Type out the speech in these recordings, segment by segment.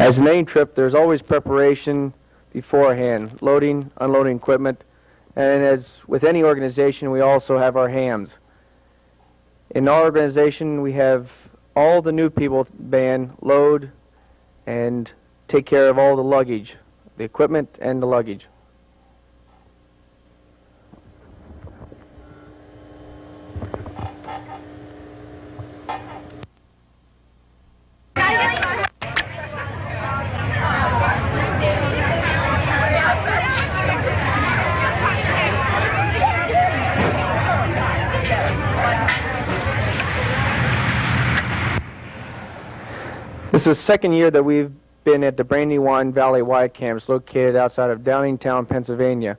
As in any trip, there's always preparation beforehand, loading, unloading equipment, and as with any organization, we also have our hams. In our organization, we have all the new people band load and take care of all the luggage, the equipment and the luggage. This is the second year that we've been at the Brandywine Valley Y Camps located outside of Downingtown, Pennsylvania.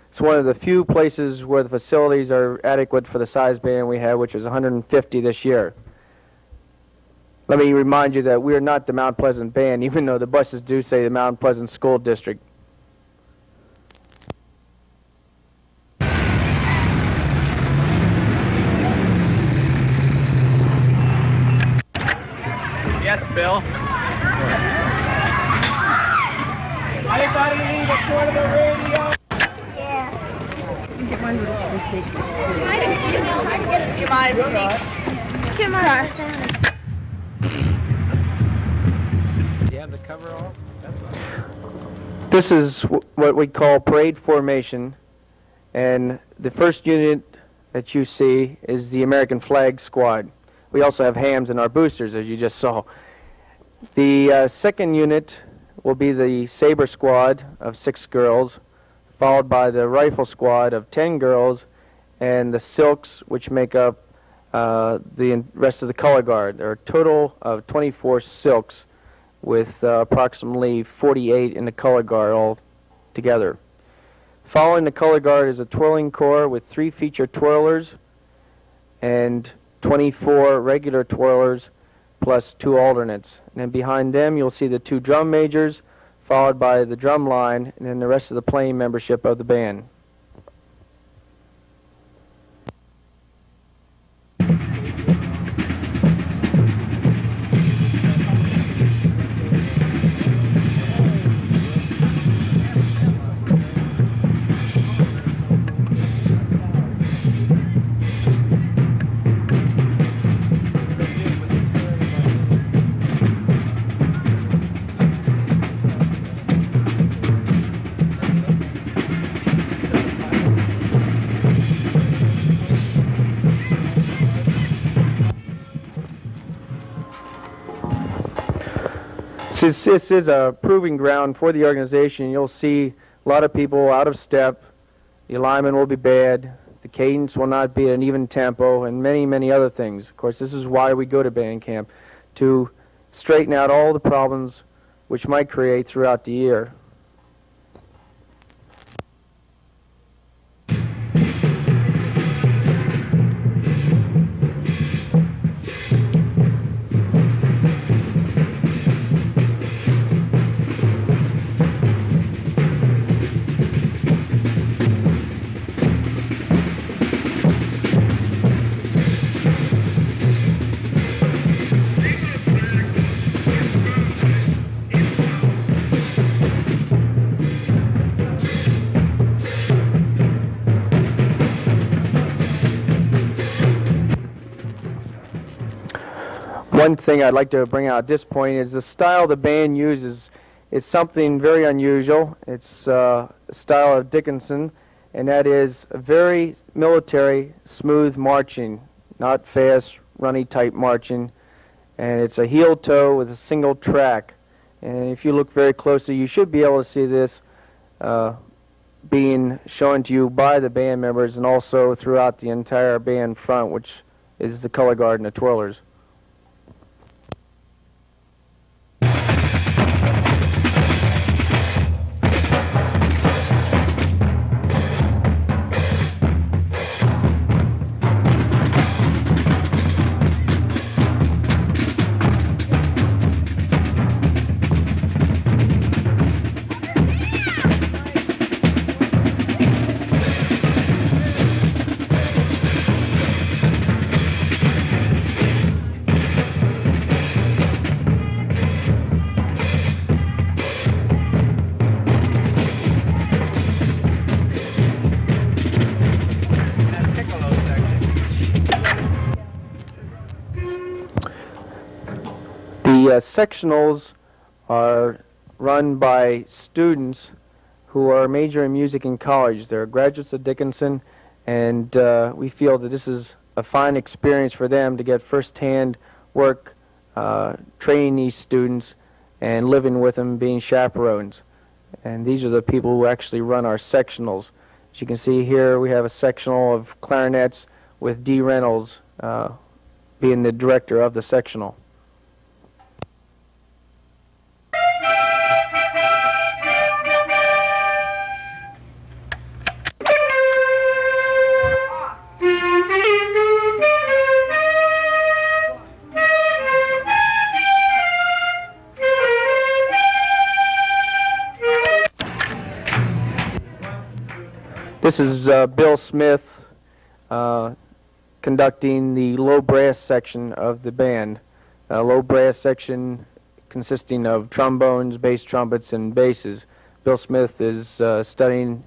It's one of the few places where the facilities are adequate for the size band we have, which is 150 this year. Let me remind you that we are not the Mount Pleasant Band, even though the buses do say the Mount Pleasant School District. Yes, Bill. Anybody need a portable radio? Yeah. Get one little presentation. I can get it to you, my Come on. Do you have the cover off? That's fine. This is what we call parade formation, and the first unit that you see is the American Flag Squad. We also have hams in our boosters, as you just saw. The second unit will be the Saber Squad of 6 girls, followed by the Rifle Squad of 10 girls, and the Silks, which make up the rest of the color guard. There are a total of 24 Silks, with approximately 48 in the color guard all together. Following the color guard is a twirling corps with 3 feature twirlers and 24 regular twirlers plus 2 alternates. And then behind them you'll see the 2 drum majors, followed by the drum line, and then the rest of the playing membership of the band. Since this is a proving ground for the organization, you'll see a lot of people out of step, the alignment will be bad, the cadence will not be an even tempo, and many, many other things. Of course, this is why we go to band camp, to straighten out all the problems which might create throughout the year. One thing I'd like to bring out at this point is the style the band uses. It's something very unusual. It's a style of Dickinson, and that is a very military, smooth marching, not fast, runny type marching. And it's a heel toe with a single track. And if you look very closely, you should be able to see this being shown to you by the band members and also throughout the entire band front, which is the color guard and the twirlers. sectionals are run by students who are majoring in music in college. They're graduates of Dickinson, and we feel that this is a fine experience for them to get first-hand work training these students and living with them, being chaperones. And these are the people who actually run our sectionals. As you can see here, we have a sectional of clarinets with D. Reynolds being the director of the sectional. This is Bill Smith conducting the low brass section of the band. Low brass section consisting of trombones, bass trumpets, and basses. Bill Smith is studying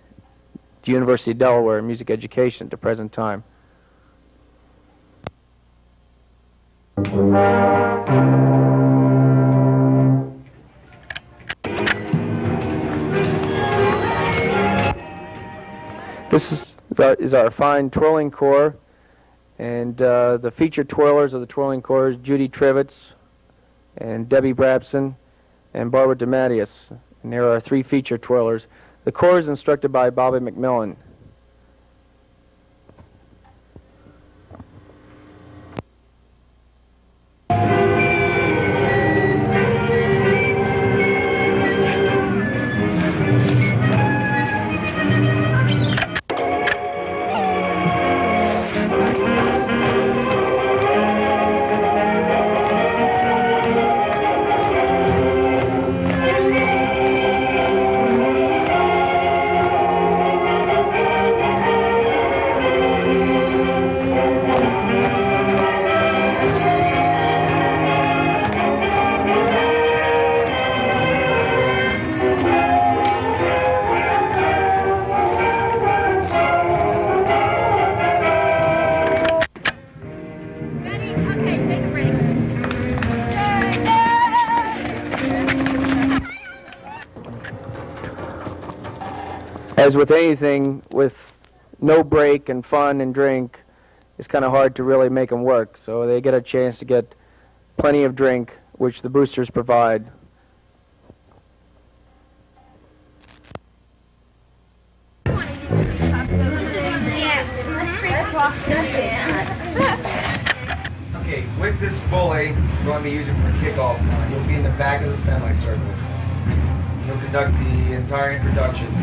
at the University of Delaware in music education at the present time. This is our fine twirling corps, and the featured twirlers of the twirling corps is Judy Trivets, and Debbie Brabson, and Barbara DeMattias. And there are 3 featured twirlers. The corps is instructed by Bobby McMillan. As with anything, with no break and fun and drink, it's kind of hard to really make them work. So they get a chance to get plenty of drink, which the boosters provide. Okay, with this bully, we're going to be using for kickoff. You'll be in the back of the semicircle. You'll conduct the entire introduction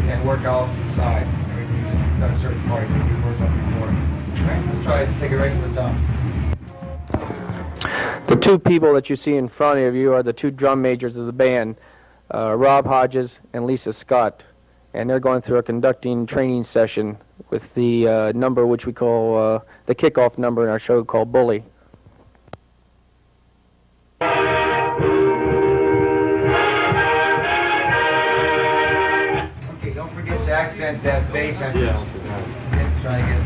and work off to the sides. Everything just done certain parts that we've worked on before. All right, let's try to take it right to the top. The 2 people that you see in front of you are the 2 drum majors of the band, Rob Hodges and Lisa Scott. And they're going through a conducting training session with the number which we call the kickoff number in our show called Bully. Okay, don't forget to accent that bass entrance. Let's try again.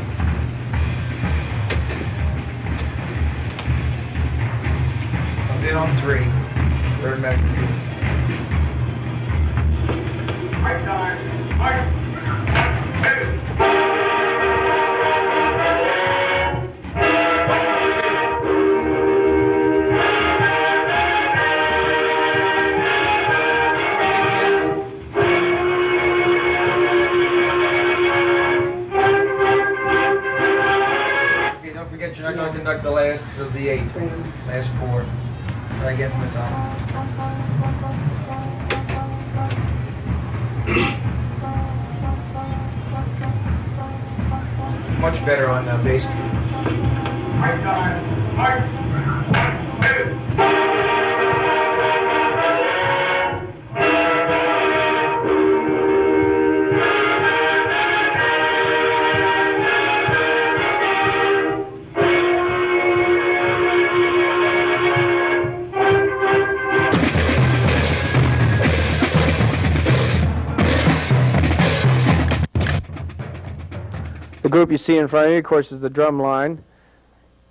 Comes in on 3. 3rd measure. Okay, don't forget you're not going to conduct the last of the 8. Last 4. Try again from the top. Much better on bass. The group you see in front of you, of course, is the drum line,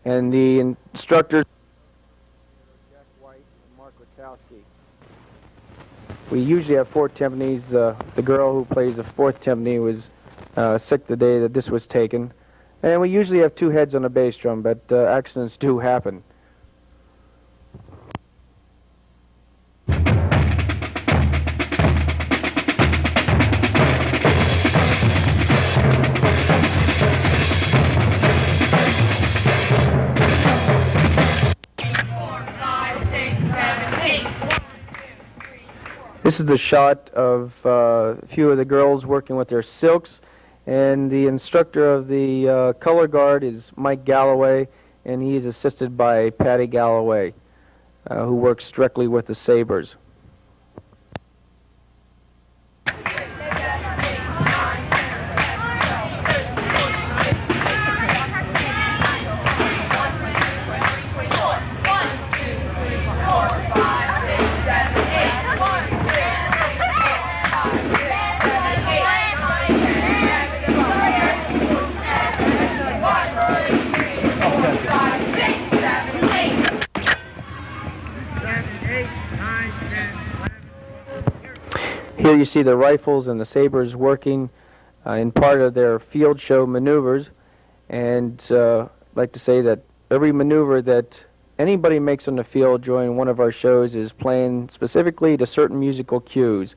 and the instructors, Jack White and We usually have 4 timpanis. The girl who plays the 4th timpani was sick the day that this was taken. And we usually have 2 heads on a bass drum, but accidents do happen. This is the shot of a few of the girls working with their silks, and the instructor of the color guard is Mike Galloway, and he is assisted by Patty Galloway, who works directly with the sabers. Here you see the rifles and the sabers working in part of their field show maneuvers, and I'd like to say that every maneuver that anybody makes on the field during one of our shows is playing specifically to certain musical cues.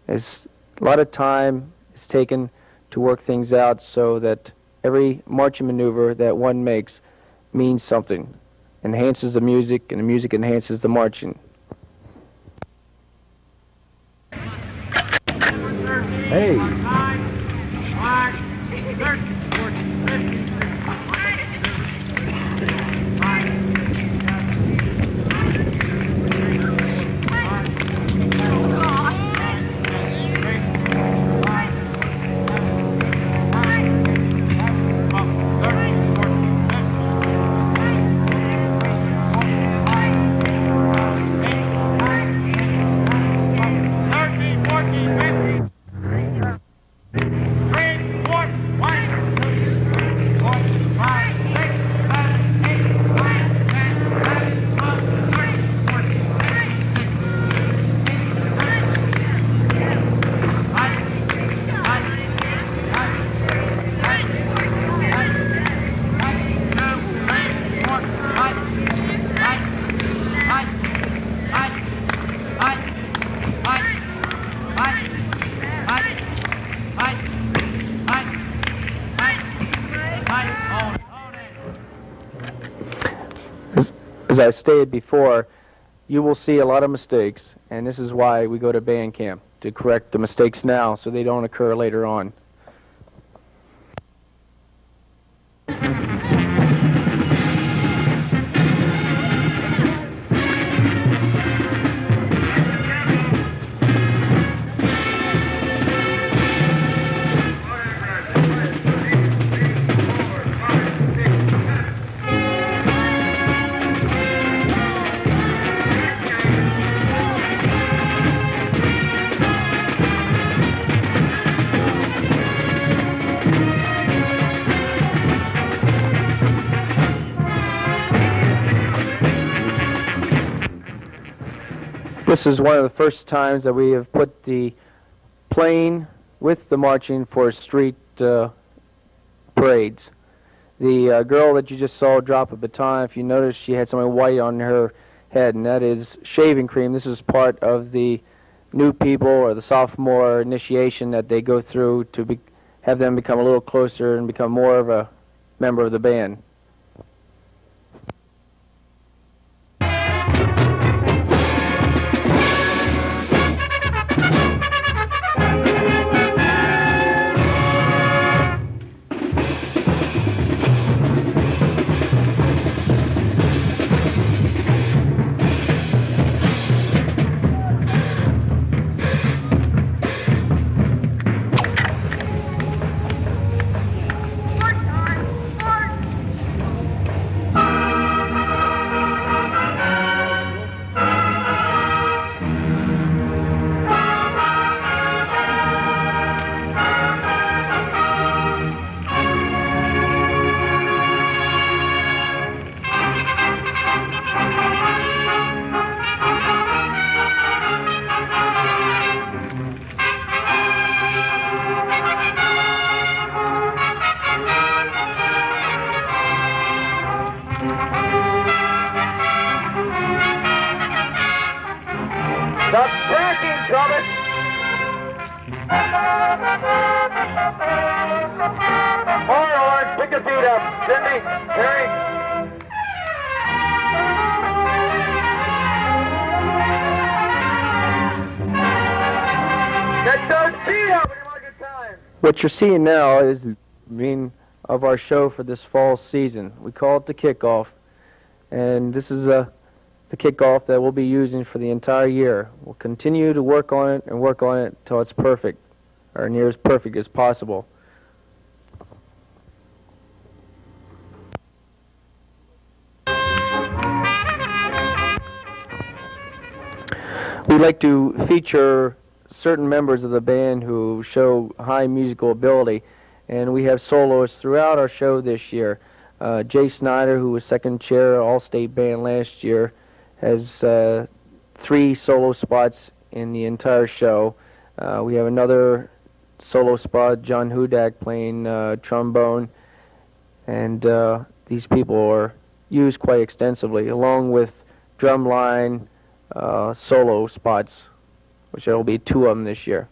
As a lot of time is taken to work things out so that every marching maneuver that one makes means something, enhances the music, and the music enhances the marching. Hey. As I stated before, you will see a lot of mistakes, and this is why we go to band camp, to correct the mistakes now so they don't occur later on. This is one of the first times that we have put the playing with the marching for street parades. The girl that you just saw drop a baton, if you notice, she had something white on her head, and that is shaving cream. This is part of the new people or the sophomore initiation that they go through to have them become a little closer and become more of a member of the band. Stop tracking, Thomas! Horn, pick your feet up. Cindy, Harry. Get those feet up when you want a good time. What you're seeing now is the beginning of our show for this fall season. We call it the kickoff, and this is the kickoff that we'll be using for the entire year. We'll continue to work on it until it's perfect, or near as perfect as possible. We like to feature certain members of the band who show high musical ability, and we have soloists throughout our show this year. Jay Snyder, who was second chair All-State Band last year, has 3 solo spots in the entire show. We have another solo spot, John Hudak, playing trombone, and these people are used quite extensively, along with drumline solo spots, which there will be 2 of them this year.